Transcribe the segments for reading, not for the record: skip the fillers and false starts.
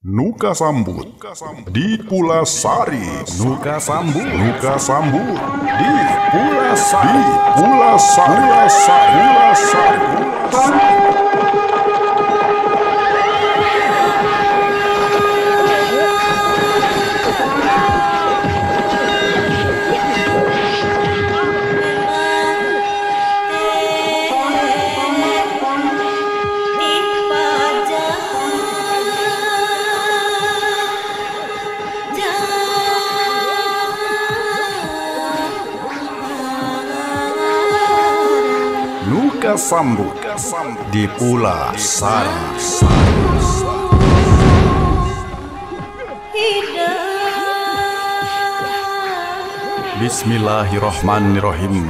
Nuka Sambut di Pulasari. Nuka Sambut di Pulasari. Nuka Sambut di Pulasari. Bismillahirrahmanirrahim.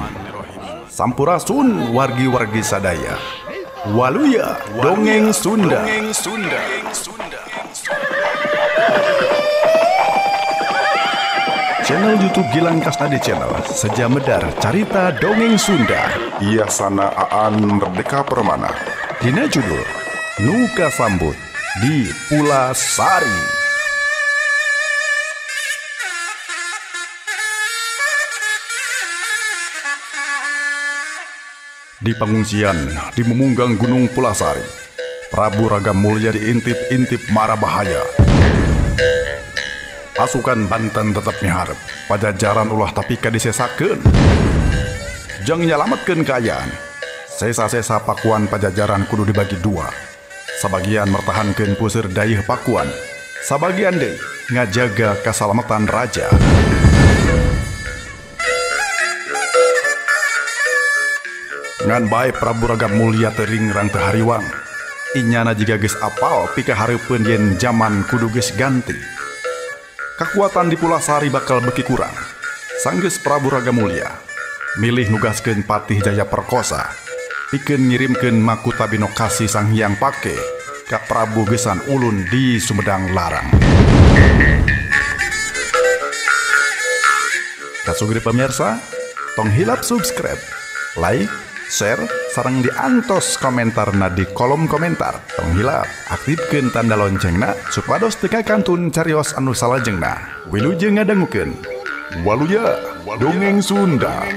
Sampurasun wargi-wargi sadaya. Waluya dongeng Sunda. Channel YouTube Gilang Kasnadi Channel Seja Medar Carita Dongeng Sunda. Iya sana Aan Merdeka Permana. Dina judul Nuka Sambut di Pulasari. Di pengungsian di memunggang Gunung Pulasari, Prabu Ragam Mulya diintip-intip mara bahaya. Pasukan Banten tetap miharep, Pajajaran ulah tapika disesakeun. Jang nyalametkeun kaayaan. Sesa-sesa Pakuan Pajajaran kudu dibagi dua. Sabagian mertahankeun puseur dayeuh Pakuan, sabagian deui ngajaga kasalamatan raja. Ngan bae Prabu Ragam Mulya teuring rang teu hariwang. Inyana jiga geus apal pika hareupeun yen jaman kudu geus ganti. Kekuatan di Pulasari bakal beki kurang. Sanggeus Prabu Ragam Mulya milih nugaskeun Patih Jaya Perkosa pikeun ngirimkeun Makuta Binokasi Sang Hyang Pake ka Prabu Gesan Ulun di Sumedang Larang. Kasugri pemirsa, tong hilap subscribe, like, share, sareng diantos komentarna di kolom komentar. Tong hilap aktifkeun tanda loncengna supados teu kakantun carios anu salajengna. Wilujeng ngadangukeun Waluya Dongeng Sunda.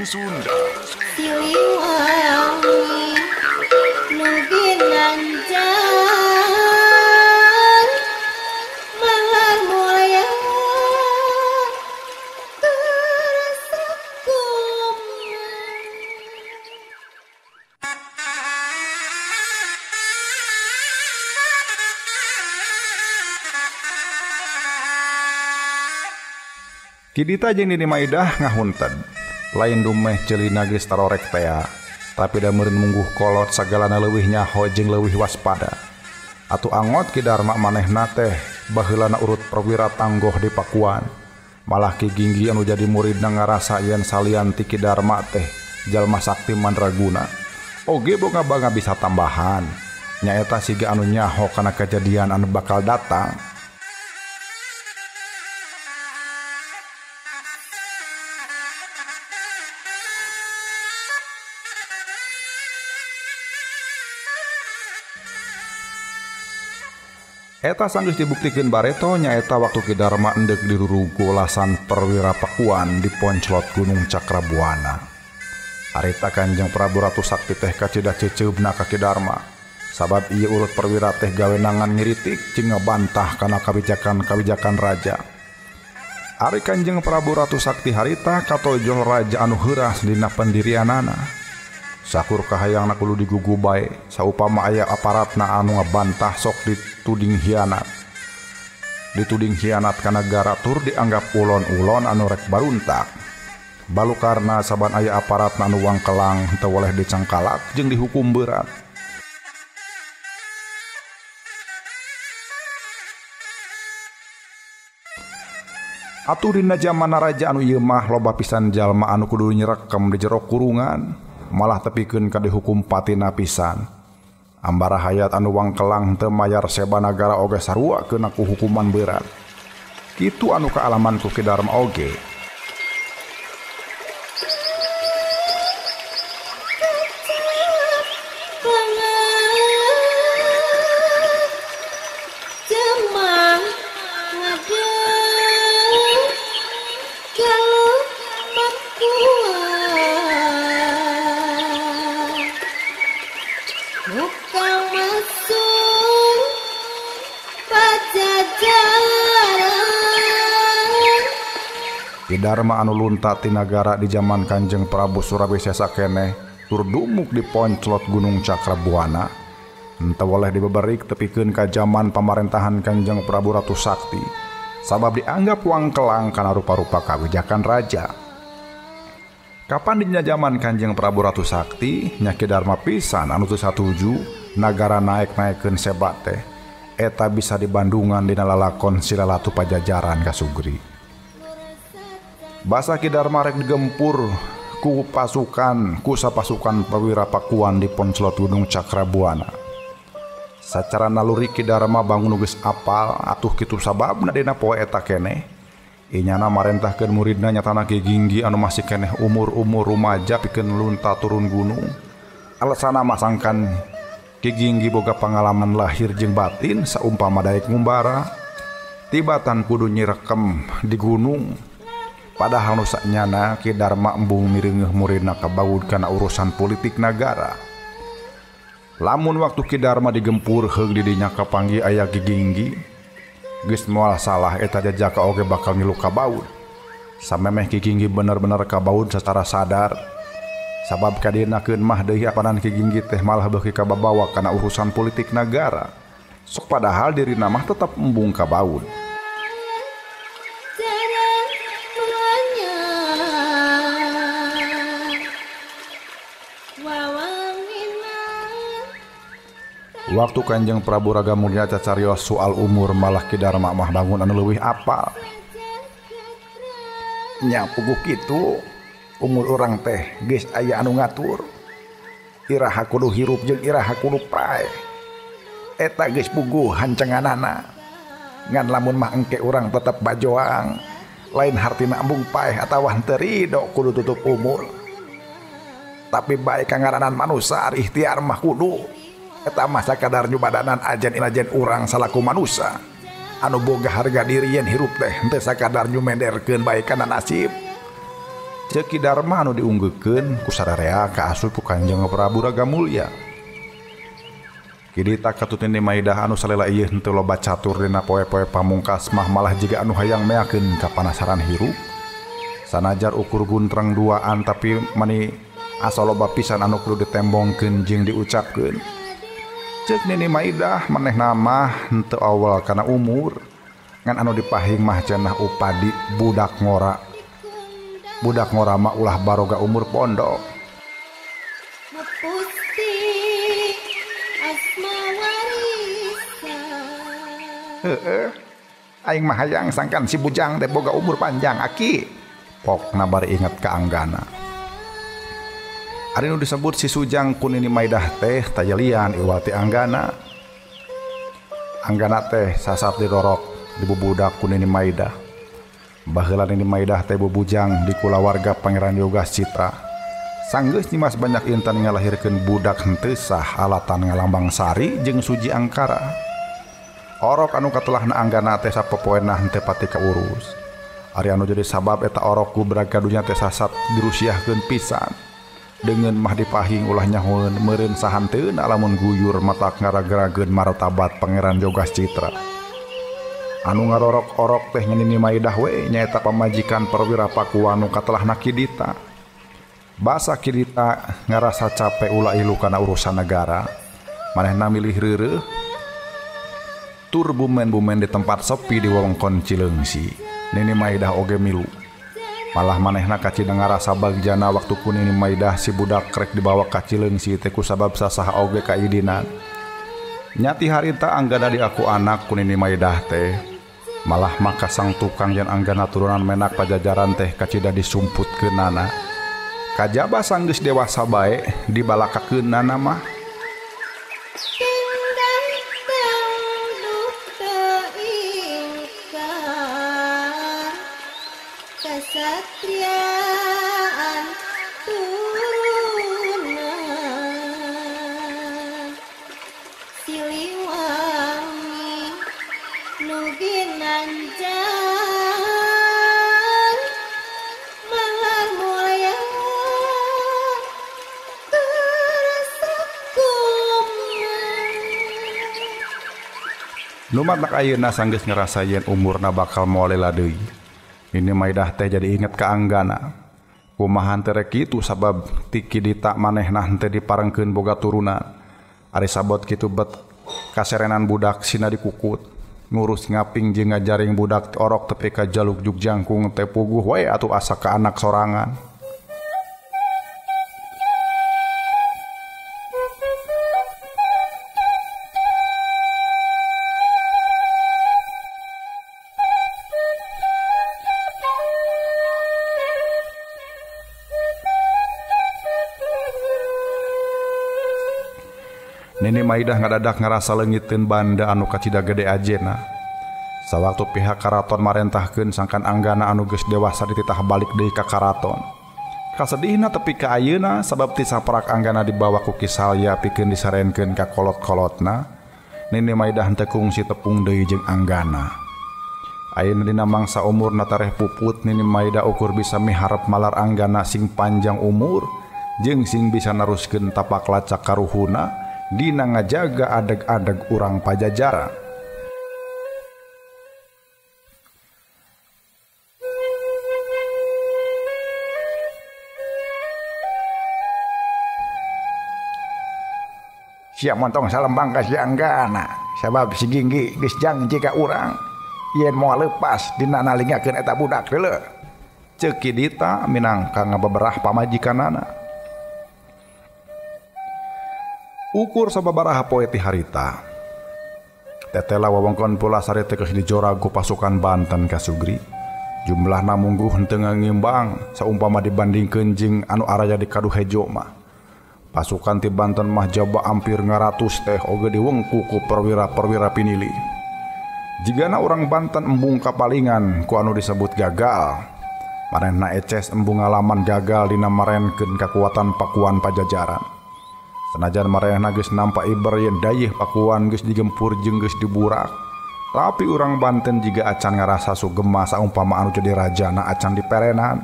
Kidita jeung Nini Maidah ngahunted. Lain dumeh ceulina geus tarorek tea, tapi da meureun mungguh kolot sagalana leuwih nyaho jeung leuwih waspada. Atuh angot Ki Darma manehna teh baheulana urut perwira tanggoh di Pakuan. Malah Ki Ginggi anu jadi muridna ngarasa yen salian ti Ki Darma teh jalma sakti mandraguna. Oge boga bangga bisa tambahan, nyaeta siga anu nyaho kana kejadian anu bakal datang. Eta sanggeus dibuktikeun bareto nyaeta waktu Ki Darma endek dirurugu olasan perwira Pakuan di Ponclot Gunung Cakrabuana. Harita Kanjeng Prabu Ratu Sakti teh kacida ceceubna ka Ki Darma. Sabab ieu urut perwira teh gawenangan ngiritik jeung ngabantah kana kabijakan-kabijakan raja. Ari Kanjeng Prabu Ratu Sakti harita katojol raja anu heuras dina pendirianana. Sakur kahayangna kudu digugu bae saupama aya aparatna anu ngabantah sok dituding hianat. Dituding hianat ka nagara tur dianggap ulon-ulon anu rek baruntak. Balukarna saban aya aparatna anu wangkelang teu woleh dicangkalak jeung dihukum berat. Atuh dina jamanna raja anu ieu mah loba pisan jalma anu kudu nyerekem di jero kurungan. Malah tepikeun ka dihukum patina pisan. Ambara hayat anu wangkelang teu mayar seba nagara oge sarua keuna ku hukuman berat. Kitu anu kaalaman ku Ki Darma oge. Ki Darma anu lunta ti nagara di zaman Kanjeng Prabu Surabaya sakeneh tur dumuk di Ponclot Gunung Cakrabuana henteu oleh dibeberik tepikeun ka zaman pamarentahan Kanjeng Prabu Ratu Sakti sabab dianggap wangkelang kana rupa-rupa kawijakan raja. Kapan dina zaman Kanjeng Prabu Ratu Sakti nya Ki Darma pisan anu teu satuju nagara naek-naekeun sebat teh eta bisa dibandungan dina lalakon Silalatu Pajajaran kasugri. Basa Ki Darma rek digempur ku sapasukan perwira Pakuan di Ponclot Gunung Cakrabuana. Sacara naluri Ki Darma bangun geus apal atuh kitu sababna dina poe eta keneh inyana marentahkeun muridna nyatana Ki Ginggi anu masih keneh umur-umur rumaja pikeun lunta turun gunung. Alasana masangkan Ki Ginggi boga pangalaman lahir jeung batin saumpama daek ngumbara tibatan kudu nyirekem di gunung. Padahal nu saknyana Ki Darma embung mireungeuh muridna kabaud kana urusan politik nagara. Lamun waktu Ki Darma digempur heug di dinya kapanggih aya Ki Ginggi, geus moal salah eta jajaka oge bakal ngilu kabaud. Samemeh Ki Ginggi bener-bener kabaud secara sadar. Sabab kadienakeun mah deui apanan Ki Ginggi teh malah beuki kababawa kana urusan politik nagara. Sok padahal dirina mah tetep embung kabaud. Waktu Kanjeng Prabu Ragamulya cacarios soal umur malah Ki Darma mah bangun anu leuwih apal. Nya puguh kitu umur urang teh geus aya anu ngatur. Iraha kudu hirup jeung iraha kudu prae. Eta geus puguh hancenganana. Ngan lamun mah engke urang tetep bajoang, lain hartina embung paeh atawa henteu ridho kudu tutup umur. Tapi bae kangaranan manusia ikhtiar mah kudu eta mah sakadar nyubadanan ajen-ajen urang salaku manusia anu boga harga diri yen hirup teh henteu sakadar nyumenderkeun bae kana nasib. Ceuk Ki Darma anu diunggeukeun ku sararea kaasup ku Kanjeng Prabu Ragamulya. Kidi tak katutun di Maidah anu salela ieu henteu loba catur dina poe-poe pamungkas mah malah jiga anu hayang meakeun kapanasaran hirup. Sanajar ukur guntreng duaan tapi mani asa loba pisan anu kudu ditembongkeun jeung diucapkeun. Ceuk Nini Maidah manehna mah henteu awal kana umur ngan anu dipahing mah cenah upadi budak ngora. Budak ngora mah ulah baroga umur pondok. Heeh. Aing mah hayang sangkan si bujang teh boga umur panjang aki. Pokna bari inget ka anggana. Ari nu disebut si Sujang ku Nini Maidah teh taya lian iwati anggana. Anggana teh sasat dirorok dibubudak ku Nini Maidah. Baheula Nini Maidah teh bubujang di kulawarga Pangeran Yogas Citra. Sanggeus nyimas banyak intan ngalahirkeun budak henteu sah alatan ngalambang sari jeung suji angkara. Orok anu katelahna anggana teh sapopoena henteu pati kaurus. Ari anu jadi sabab eta orok ku bragadunya teh sasat dirusiahkeun pisan. Dengan mah dipahing ulah nyahoeun meureun sahanteun lamun guyur matak ngaragarageun martabat Pangeran Yogas Citra. Anu ngarorok-orok teh Nini Maidah we nyaeta pamajikan perwira Pakuan nu katelahna Kidita. Basa Kidita ngarasa capek ulah ilu kana urusan negara. Manehna milih reureuh tur bumen-bumen di tempat sepi di wewengkon Cileungsi. Nini Maidah oge milu. Malah manehna kacideng ngarasa bagjana waktu ku Nini Maidah si budak krek dibawa ka Cileungsi teh ku sabab sasaha oge ka idinan. Nyati harita anggana di aku anak ku Nini Maidah teh malah maka sang tukang yang anggana turunan menak Pajajaran teh kacida disumputkeunana. Kajaba sanggeus dewasa bae dibalakakeunana mah. Kesatriaan turunan Siliwangi nu ginanjar malah mulya terasa kuman Lumatak ayeuna sanggeus ngerasa yen umurna bakal moal deui. Ini Maidah teh jadi inget ka Anggana. Kumaha teh rek kitu sabab tiki dita manehna teh diparengkeun boga turunan. Ari sabot kitu bet kaserenan budak sina dikukut. Ngurus ngaping jeung ngajaring budak orok tepi ka jaluk juk jangkung teh puguh wae atuh asa ka anak sorangan. Nini Maidah ngadadak ngerasa leungiteun banda anu kacida gede ajena. Sawaktu pihak karaton marentahkeun sangkan Anggana anu geus dewasa dititah balik deui ka karaton. Kasedihna tepi ka ayeuna sabab ti saparak Anggana dibawa ku Kisalya pikeun disarenkeun ka kolot-kolotna. Nini Maidah teu kungsi tepung deui jeung Anggana. Ayeuna dina mangsa umurna tareh puput Nini Maidah ukur bisa miharep malar Anggana sing panjang umur jeung sing bisa naruskeun tapak lacak karuhuna dina ngajaga adeg-adeg urang Pajajaran. Sia montong salembang ka si Anggana sabab si Ginggi geus janji ka urang yen moal leupas dina nalingakeun eta budak heula. Ceuk Kidita minangka ngababerah pamajikanana. Ukur sababaraha poe ti harita. Tetela wewengkon Pulasari teh geus dijora ku pasukan Banten ka Sugri. Jumlahna mungguh henteu ngimbang saumpama dibandingkeun jeung anu araya di Kaduhejo mah. Pasukan ti Banten mah jaba hampir 100 teh oge diwengku ku perwira-perwira pinili. Jigana urang Banten embung kapalingan ku anu disebut gagal. Manehna eces embung ngalaman gagal dina marenkeun kakuatan Pakuan Pajajaran. Senajan marehna geus nampak iber yen dayeuh Pakuan geus digempur jeung geus diburak, tapi urang Banten jiga acan ngarasa sugema saumpama anu jadi rajana acan diperenan.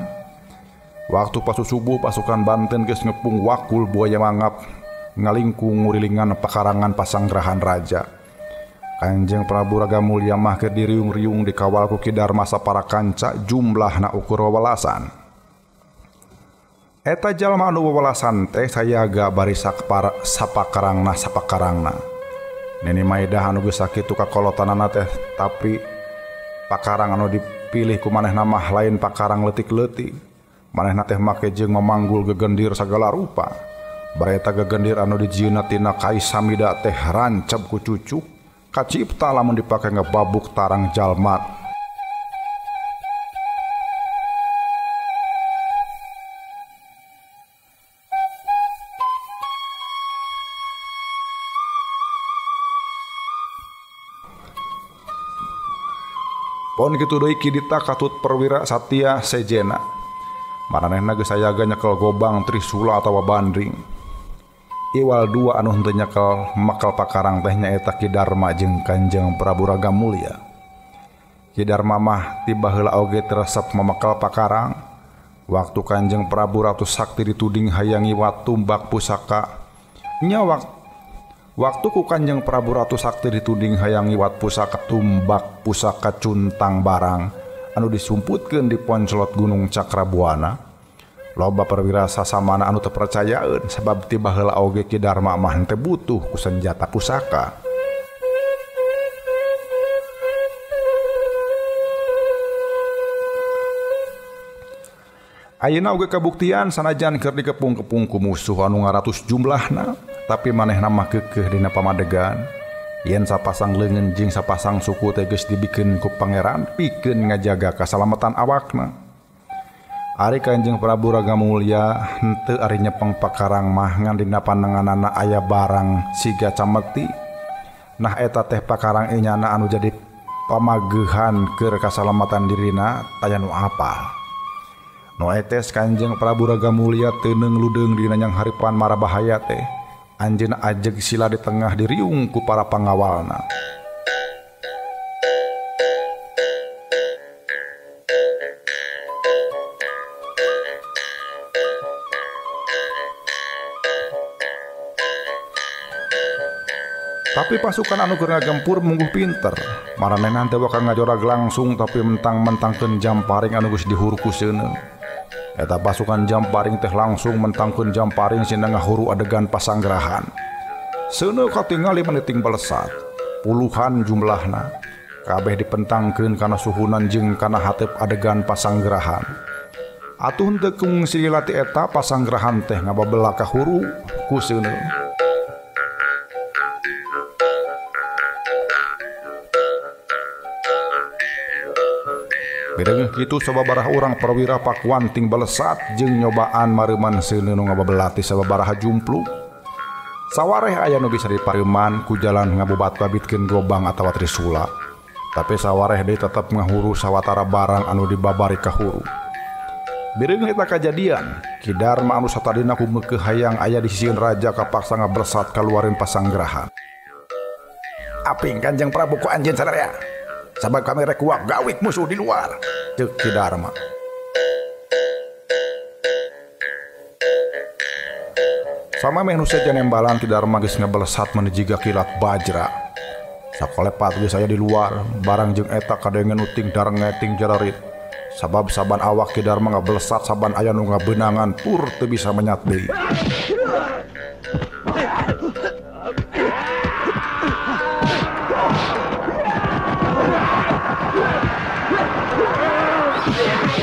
Waktu pasu subuh pasukan Banten geus ngepung wakul buaya mangap ngalingkung ngurilingan pakarangan pasanggrahan raja. Kanjeng Prabu Ragamulya mah keur diriung-riung dikawal ku Ki Darma sapara kanca jumlahna ukur wewalasan. Eta jalma anu wewalasan teh sayaga bari sapakarangna. Nini Maidah anu geus sakitu kakolotanana teh tapi pakarang anu dipilih ku manehna mah lain pakarang leutik-leutik. Manehna teh make jeung memanggul gegendir sagala rupa. Bari eta gegendir anu dijieunna tina kai samida teh ranceb ku cucuk kacipta lamun dipake ngebabuk tarang jalma. Pon kitu deui Kidita katut perwira satya sejena. Maranehna geus sayaga nyekel gobang trisula atawa bandring. Iwal dua anu henteu nyekel makal pakarang teh nyaeta Ki Darma jeung Kanjeng Prabu Ragamulya. Ki Darma mah tiba heula oge teresep mamekal pakarang. Waktu Kanjeng Prabu Ratu Sakti dituding hayang ngiwat tumbak pusaka. Nya waktu ku Kanjeng Prabu Ratu Sakti dituding hayang ngiwat pusaka tumbak pusaka cuntang barang anu disumputkeun di Poncolot Gunung Cakrabuana. Loba perwira sasamana anu teu percayaeun sabab tiba heula oge Ki Darma mah teu butuh ku senjata pusaka. Ayeuna oge kabuktian sanajan keur dikepung-kepung ku musuh anu 100 jumlahna, tapi manehna mah keukeuh dina pamadegan. Yen sapasang leungeun jeung sapasang suku teh geus dibikeun ku pangeran pikeun ngajaga kasalamatan awakna. Ari Kanjeng Prabu Ragamulya henteu ari nyepeng pakarang mah ngan dina pandanganana aya barang siga camekti. Nah eta teh pakarang enyana anu jadi pamageuhan keur kasalamatan dirina taya nu apal. No etes Kanjeng Prabu Ragamulya teuneng ludeung dina nyang haripan marabahaya teh. Anjeunna ajeg sila di tengah diriung ku para pangawalna. Tapi pasukan anu keur ngagempur mungguh pinter. Maranehna teh bakal ngajorag langsung tapi mentang-mentangkeun Jamparing anu geus dihuru ku seuneu. Eta pasukan Jamparing teh langsung mentangkeun Jamparing sina ngahuru adegan pasanggrahan. Seuneu katingali meneuting balesat. Puluhan jumlahna. Kabeh dipentangkeun kana suhunan jeung kana hateup adegan pasanggrahan. Atuh henteu kungsi lati eta pasanggrahan teh ngababelah kahuru ku seuneu. Bedeng kitu sababaraha urang perwira Pakuan ting balesat jeung nyobaan mareuman seuneu nu ngababelah ti sababaraha jumplu. Sawareh aya nu bisa dipareuman ku jalan ngabobat babitkeun gobang atawa trisula. Tapi sawareh deui tetep ngahuru sawatara barang anu dibabari kahuru. Bireung eta kajadian, Ki Darma anu satadina kumeukeuh hayang aya di sisieun raja kapaksa ngabresat kaluarin pasanggrahan. Aping Kanjeng Prabu ku anjeun sadaya. Sabab kami rek kuak gawik musuh di luar. Ceuk Ki Darma. Sama meh nu saja nembalan Ki Darma geus ngabalesat menuju kilat bajra. Sakolepat geus aya di luar, barang jeung eta kadengen uting darngeting jararit. Sabab saban awak Ki Darma ngabalesat saban aya nu ngabeunangan pur teu bisa menyat deui.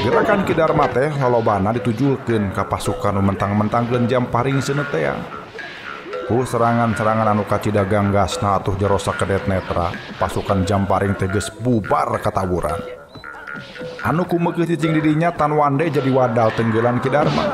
Gerakan Ki Darma teh lolobana ditujulkeun ka pasukan nu mentang-mentangkeun Jamparing seuneu teh. Ku serangan-serangan anu kacida ganggasna atuh jarosa kedet netra, pasukan Jamparing teh geus bubar kataburan. Anu kumeukeuh cicing didinya tan wande jadi wadal tenggelan Ki Darma.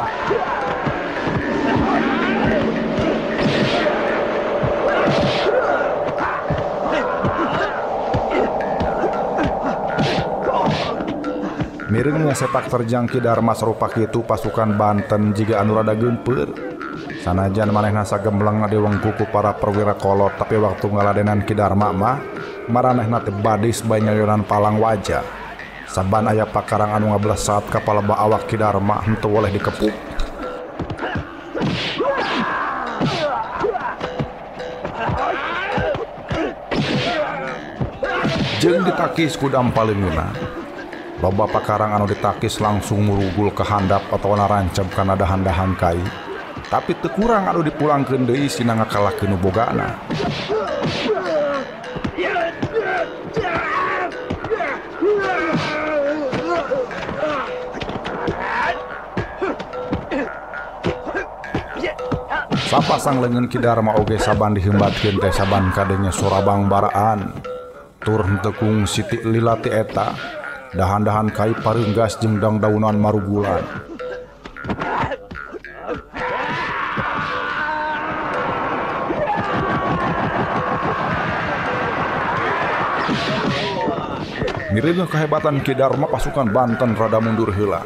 Mireung sepak terjang Ki Darma sarupa kitu pasukan Banten jiga anu rada geumpeur. Sanajan manehna sagembleng diwengku ku para perwira kolot, tapi waktu ngaladenan Ki Darma mah maranehna teh badis bae nyayonan palang wajah. Saban aya pakarang anu ngablesat ka paleba awak Ki Darma henteu boleh dikepuk. Jeung ditakis ku dampaleungeuna. Loba pakarang anu ditakis langsung murugul ke handap atau narancep kana dahan-dahan kai. Tapi teu kurang anu dipulangkeun deui sina ngakalahkeun nu bogana. Sapasang leungeun Ki Darma oge saban diheumbatkeun teh saban kadenge sorabang baraan. Tur henteu kungsi ti lila ti eta. Dahan-dahan kai pareunggas jeung daun-daunan marugulan. Mireung kehebatan Ki Darma pasukan Banten rada mundur heula.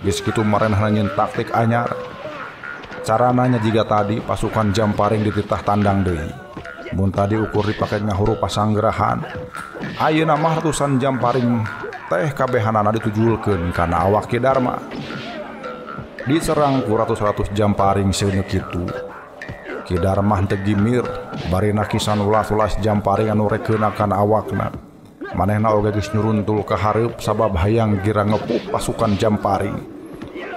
Geus kitu marenehna nyeun taktik anyar. Carananya jiga tadi pasukan Jamparing dititah tandang deui. Mun tadi ukur dipake ngahuru pasanggrahan, ayeuna mah ratusan Jamparing teh kabehanana ditujulkeun kana awak Ki Darma. Diserang ku ratus-ratus Jamparing seuneu kitu. Ki Darma teu gimir bari nakisan ulas-ulas Jamparing anu rekeuna kana awakna. Manehna oge geus nyuruntul ka hareup sabab hayang gira ngepuk pasukan Jamparing.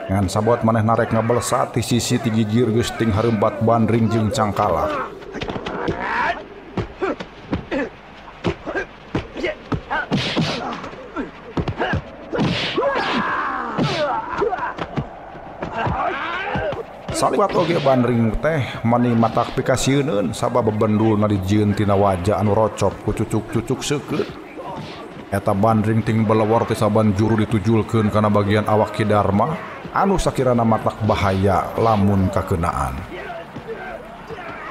Ngan sabot manehna rek ngabalesat ti sisi ti gigir geus ting hareumbat Bandring jeung Cangkalak. Saliwat oge Bandring teh mani matak pikasieun sabab bebendulna dijieun tina wajah anu rocop ku cucuk-cucuk seukeut. Eta Bandring ting belewor ti saban juru ditujulkeun kana bagian awak Ki Darma anu sakirana matak bahaya lamun kakeunaan.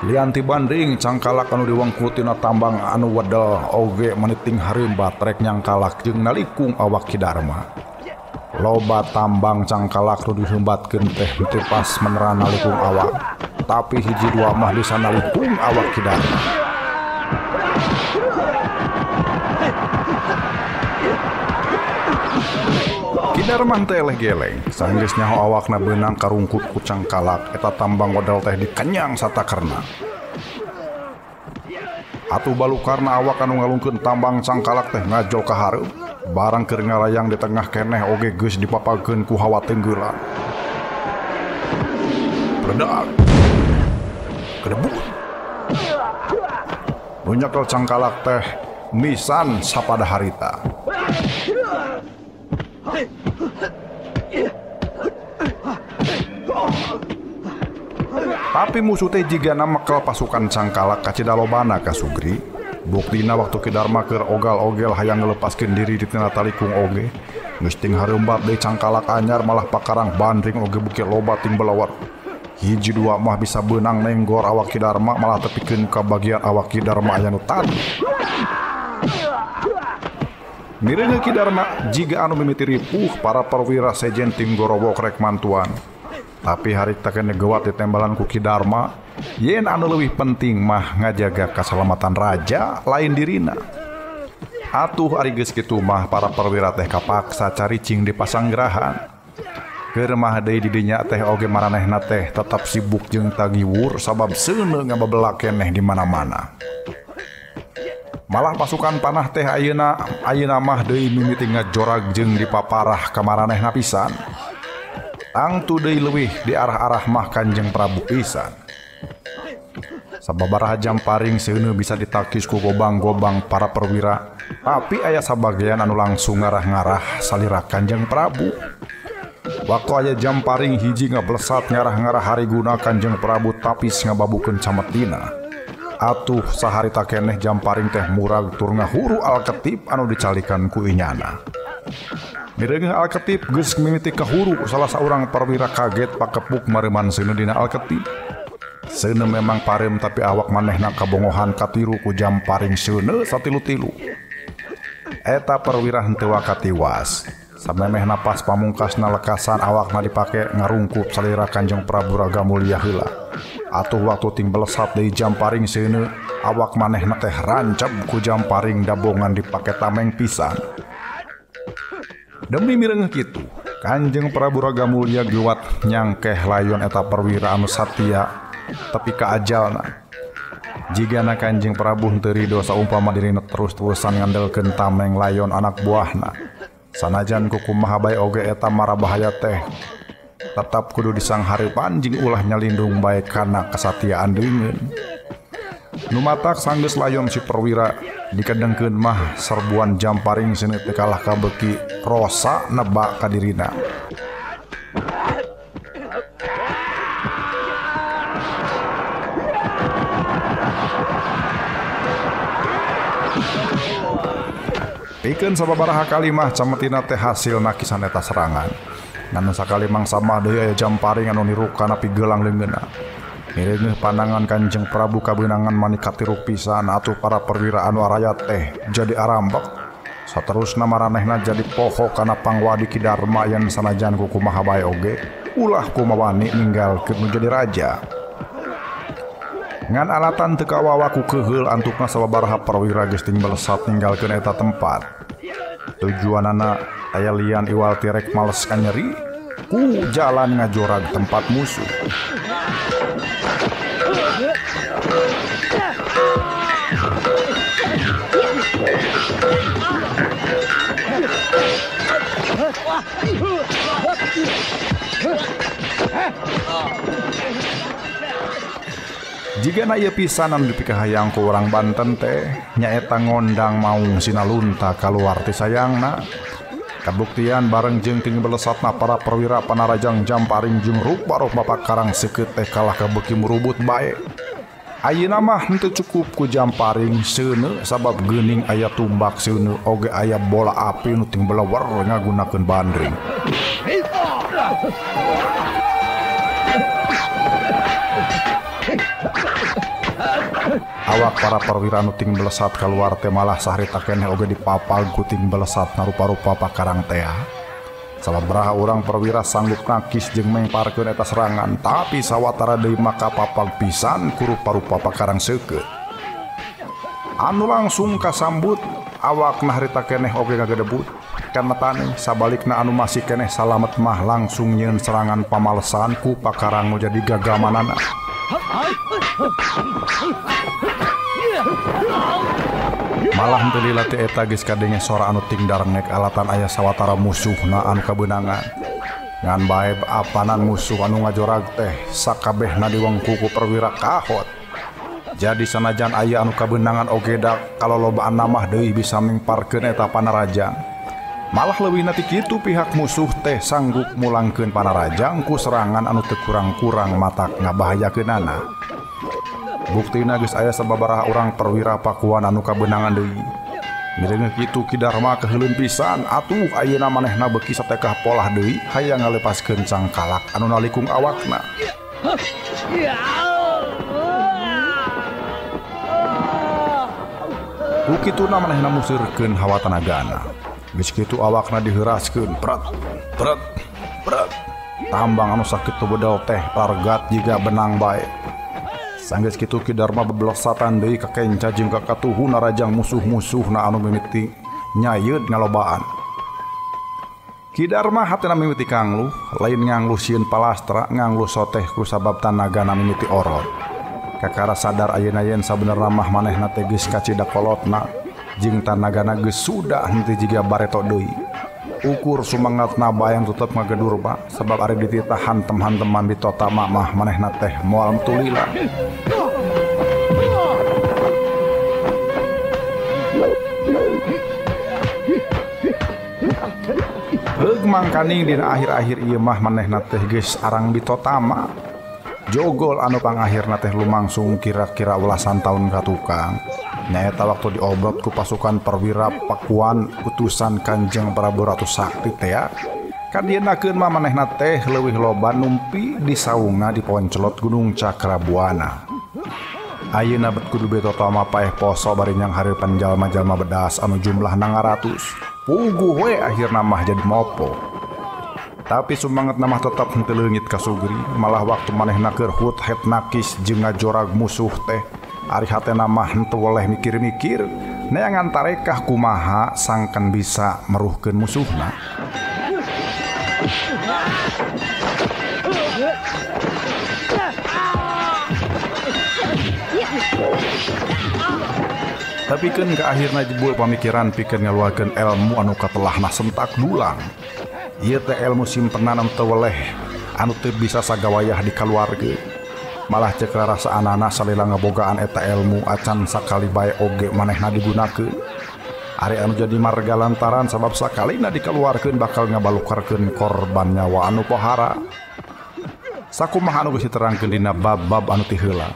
Lian ti Bandring Cangkalak anu diwengku tina tambang anu wedel oge meniting hareumbat rek nyangkalak jeung nalikung awak Ki Darma. Loba tambang Cangkalak nu diheumbatkeun teh teu pas meneran nalikung awak, tapi hiji dua mah bisa nalikung awak Ki Darma. Ki Darma teh eleh geleng, sanggeus nyaho awakna beunang karungkut ku Cangkalak, eta tambang wedel teh dikenyang satakerna. Atuh balu karena awak anu ngalungkeun tambang cangkalak teh ngajol ka hareup barang keur ngalayang di tengah keneh oge geus dipapageun ku hawa tenggelam. Bledak. Kedebut. Nu nyekel cangkalak teh misan sapada harita. Tapi musuh teh jigana mekel pasukan cangkalak ka Cidalobana ka Sugri. Buktina waktu Ki Darma keur ogal-ogel hayang ngelepaskeun diri di tina talikung oge. Geus ting hareumbat deui cangkalak anyar malah pakarang bandring oge bukit loba ting belawar. Hiji dua mah bisa beunang nenggor awak Ki Darma malah tepikeun ka bagian awak Ki Darma aya nu tadi. Mireungeun Ki Darma jiga anu mimiti ripuh para perwira sejen tim Gorowok rek mantuan. Tapi harita kene geuwat ditembalan ku Ki Darma, yen anu leuwih penting mah ngajaga kaselamatan raja lain dirina. Atuh ari geus kitu mah para perwira teh kapaksa caricing di pasanggerahan. Keur mah deui di dinya teh oge maranehna teh tetap sibuk jeung tagiwur sabab seuneu ngababela keneh di mana-mana. Malah pasukan panah teh ayeuna mah deui mimiti ngajorag jeung dipaparah ka maranehna pisan. Tangtu deui leuwih di arah-arah mah Kanjeng Prabu pisan. Sababaraha Jamparing seuneu bisa ditakis ku gobang-gobang para perwira, tapi aya sabagean anu langsung ngarah-ngarah salira Kanjeng Prabu. Waktu aya Jamparing hiji ngablesat ngarah-ngarah hariguna Kanjeng Prabu tapis ngababukeun cametina. Atuh saharita keneh Jamparing teh murag tur ngahuru Alketip anu dicalikan ku inyana. Mireungeun Alketip geus mimiti kahuru salah saurang perwira kaget pakepuk mareuman seuneu dina Alketip. Seuneu memang pareum tapi awak manehna kabongohan katiru ku Jamparing seuneu satilu-tilu. Eta perwira henteu wakatiwas. Samemehna pas pamungkasna lekasan awakna dipake ngarungkup salira Kanjeng Prabu Ragamulya heula. Atuh waktu ting belesat deui Jamparing seuneu awak manehna teh rancep ku Jamparing dabongan dipake tameng pisan. Demi mireungeuh kitu, Kanjeng Prabu Ragamulya geuwat nyangkeh layon eta perwira anu satia tepi ka ajalna. Jigana Kanjeng Prabu teu ridho saumpama dirina terus-terusan ngandelkeun tameng layon anak buahna. Sanajan ku kumaha bae oge eta mara bahaya teh, tetap kudu disanghareupan jeung ulah nyalindung bae kana kasatiaan deungeun. Nu matak sanggeus layon si perwira dikadengkeun mah serbuan Jamparing seuneu teh kalah kabeuki rosa nebak ka dirina. Pikeun sababaraha kali mah cametina teh hasil nakisan eta serangan. Ngan sakali mangsa mah deui aya Jamparing anu nirukan api geulang leungeunna. Mireungeun pandangan Kanjeng Prabu kabeunangan manika tiru pisan atuh para perwira anu araya teh jadi arambek. Saterusna maranehna jadi poho kana pangwadi Ki Darma yang sanajan ku kumaha bae oge ulah kumawani ninggalkeun nu jadi raja. Ngan alatan teu kawawa ku keheul antukna sababaraha perwira geus ting belesat ninggalkeun eta tempat. Tujuanana aya lian iwal tirek males kanyeri ku jalan ngajorag tempat musuh. Jigana ieu pisan anu dipikahayang ku urang Banten teh nyaeta ngondang maung Sinalunta kaluar ti sayangna. Kabuktian bareng jeung ting belesatna para perwira panarajang Jamparing jeung rupa-rupa pakarang seukeut teh kalah kabeuki murubut bae. Ayeuna mah henteu cukup ku Jamparing seuneu sabab geuning aya tumbak seuneu oge aya bola api nu ting belewar ngagunakeun bandring. Awak para perwira nu ting belesat kaluar teh malah saharita keneh oge dipapag ku ting belesatna rupa-rupa pakarang teh. Sababaraha urang perwira sanggup nakis jeung mengparkeun eta serangan, tapi sawatara deui maka papag pisan ku rupa-rupa pakarang seukeut. Anu langsung kasambut awakna harita keneh oge ngagedebut. Kana tani sabalikna anu masih keneh salamet mah langsung nyieun serangan pamalesan ku pakarang nu jadi gagamanana. Malah teu lila ti eta geus kadenge sora anu ting darengek alatan aya sawatara musuhna anu kabeunangan. Ngan bae apanan musuh anu ngajorag teh sakabehna diwengku ku perwira kahot. Jadi sanajan aya anu kabeunangan oge da kalolobaan namah deui bisa mengparkeun eta panarajang. Malah leuwihna ti kitu pihak musuh teh sanggup mulangkeun panarajang ku serangan anu teu kurang-kurang matak ngabahayakeunana. Buktina geus aya sababaraha urang perwira Pakuan anu kabeunangan deui. Mireungeun kitu Ki Darma keheuleuh pisan atuh ayeuna manehna beuki satekah polah deui hayang ngalepaskeun cangkalak anu nalikung awakna. Ku kituna manehna musirkeun hawa tanagana. Geus kitu awakna diheuraskeun pret pret pret. Tambang anu sakitu bedol teh pargat jiga benang bae. Sanggeus kitu Ki Darma beblosatan deui ka kenca jeung ka katuhuna rajang musuh-musuhna anu mimiti nyayeud ngalobaan. Ki Darma hatena mimiti kangluh, lain ngangluh sieun palastra ngangluh soteh ku sabab tanagana mimiti orot. Kakara sadar ayeuna yen sabenerna mah manehna teh geus kacida kolotna jeung tanagana geus suda henteu jiga bareto deui. Ukur sumangatna bayang tetep ngagedur ba sabab ari dititah hantem-hanteman di totama mah manehna teh moal tulila. Heug mangkaning dina akhir-akhir ieu mah manehna teh geus arang di totama. Jogol anu pangakhirna teh lumangsung kira-kira ulasan taun ka tukang. Nyaeta waktu diobrot ku pasukan perwira Pakuan utusan Kanjeng Prabu Ratu Sakti teh ya. Kadienakeun mah manehna teh leuwih loba numpi di saunga di Poncelot Gunung Cakrabuana. Ayeuna bet kudu betotama paeh poso bari nyang hareupan jalma-jalma bedas anu jumlahna ngaratus. Puguh we akhirna mah jadi mopo. Tapi sumangetna mah tetep henteu leungit ka sugri, malah waktu manehna keur hut het nakis jeung ngajorag musuh teh ari hatena mah henteu oleh mikir-mikir neangan tarekah kumaha sangkan bisa meruhkeun musuhna. Tapi kan ke akhirna jebul pamikiran pikeun ngaluakeun ilmu anu katelahna sentak dulang. Ieu teh ilmu simpenan anu teu weleh anu teu bisa sagawayah dikaluarkeun. Malah ceuk rarasaanana salila ngabogaan eta ilmu acan sakali bae oge manehna digunakeun. Ari anu jadi marga lantaran sabab sakalina dikaluarkeun bakal ngabalukarkeun korban nyawa anu pohara. Sakumaha anu geus diterangkeun dina bab-bab anu ti heula.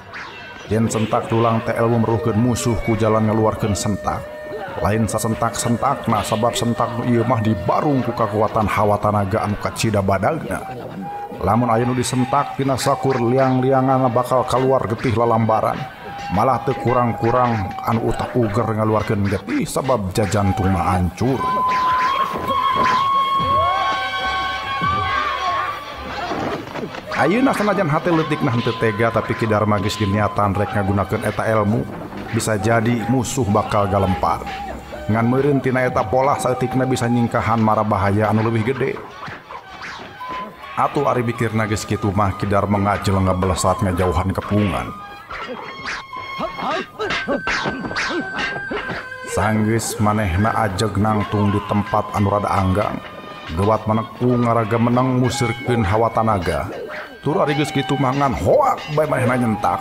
Yen sentak tulang teh ilmu meruhkeun musuh ku jalan ngaluarkeun sentak. Lain sasentak-sentakna sabab sentak ieu mah dibarung ku kakuatan hawa tanaga anu kacida badagna. Lamun aya nu disentak tina sakur liang-liangan bakal kaluar getih lalambaran. Malah teu kurang-kurang anu utak uger ngaluarkeun getih sabab jajantungna hancur. Ayeuna sanajan hate leutikna henteu tega tapi Ki Darma geus niatan rek ngagunakeun eta ilmu bisa jadi musuh bakal galempar. Ngan meureun tina eta pola saeutikna bisa nyingkahan mara bahaya anu leuwih gede. Atuh ari pikirna geus kitu mah Ki Darma ngajel ngabelesat ngajauhan kepungan. Sanggeus manehna ajeg nangtung di tempat anu rada anggang. Gewat manekung ngaraga menang musirkeun hawa tanaga. Tur ari geus kitu mangan hoak bae manehna nyentak.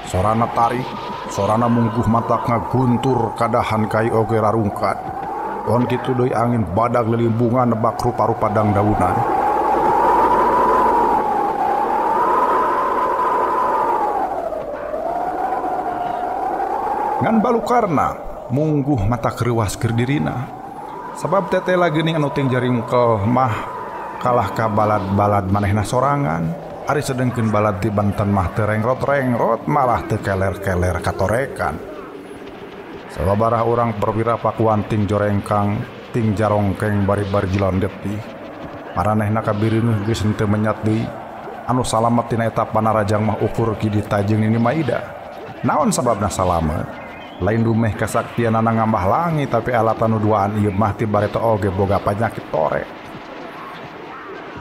Sorana tarik, sorana mungguh matak ngaguntur kadahan kai oge rarungkat. On kitu deui angin badag lelimbungan nebak rupa-rupa dangdaunan. Ngan balukarna mungguh mata kreuwas keur dirina. Sabab teteh lageuning anu ting jaringkel mah kalah ka balad-balad manehna sorangan. Ari sedengkeun balad di Banten mah teu rengrot-rengrot malah teu keler-keler katorekan. Sababaraha urang perwira Pakuan ting jorengkang ting jarongkeng bari-bari jilan depi. Maranehna kabirinuh geus henteu menyat deui. anu salamet tina eta panarajang mah ukur kidi tajeng ini maida. Naon sababna salamet? Lain dumeh kasaktianana ngambah langit tapi alatan nuduaan ieu mah ti Bareta oge boga panyakit tore.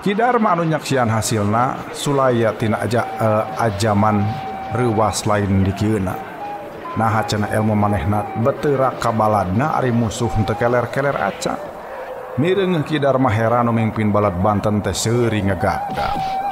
Ki Darma anu nyaksian hasilna sulaya tina ajaman reuwas lain dikieuna. Nah cenah ilmu manehna beteurak kabaladna ari musuh teu keler-keler aca. Mireung Ki Darma heran nu mimpin balad Banten teh seuri ngagagap.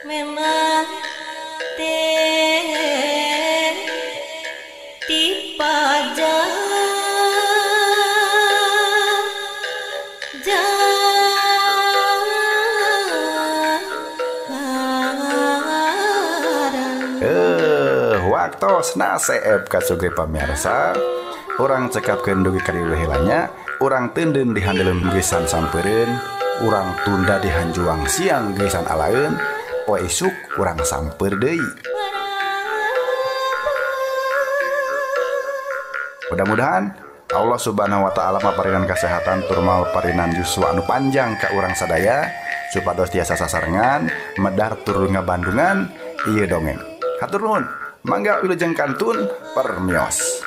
Memang teh dipajang Waktosna seep kasuge pamirsa. Urang cekapkeun dugi kadieu heulanya, urang teunden dihandeuleun gesan sampeureun, urang tunda dihanjuang siang gesan alaeun, poe isuk urang sampeur deui. Mudah-mudahan Allah Subhanahu wa taala maparinan kesehatan tur maparinan yuswa anu panjang ka urang sadaya supados tiasa sasarengan medar tur ngabandungan ieu dongeng. Hatur nuhun. Mangga wilujeng kantun permios.